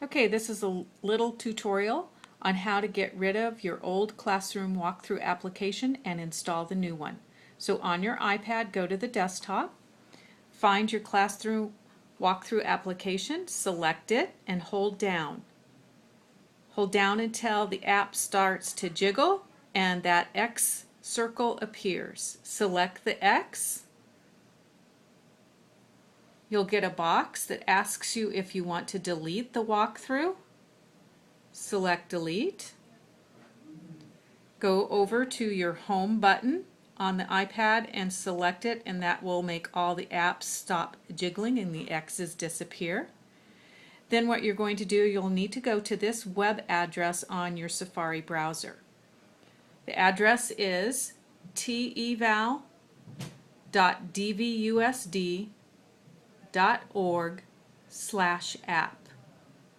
Okay, this is a little tutorial on how to get rid of your old classroom walkthrough application and install the new one. So on your iPad, go to the desktop, find your classroom walkthrough application, select it, and hold down. Hold down until the app starts to jiggle and that X circle appears. Select the X. You'll get a box that asks you if you want to delete the walkthrough. Select delete. Go over to your home button on the iPad and select it, and that will make all the apps stop jiggling and the X's disappear. Then what you're going to do, you'll need to go to this web address on your Safari browser. The address is teval.dvusd.org/app.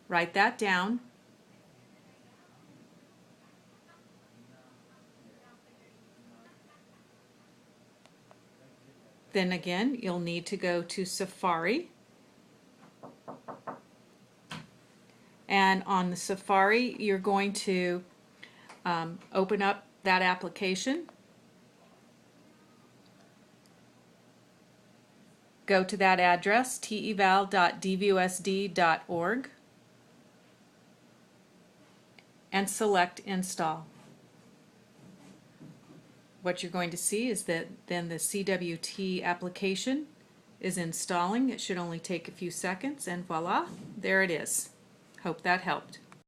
Write that down. Then again, you'll need to go to Safari. And on the Safari, you're going to open up that application. Go to that address, teval.dvusd.org, and select Install. What you're going to see is that then the CWT application is installing. It should only take a few seconds, and voila, there it is. Hope that helped.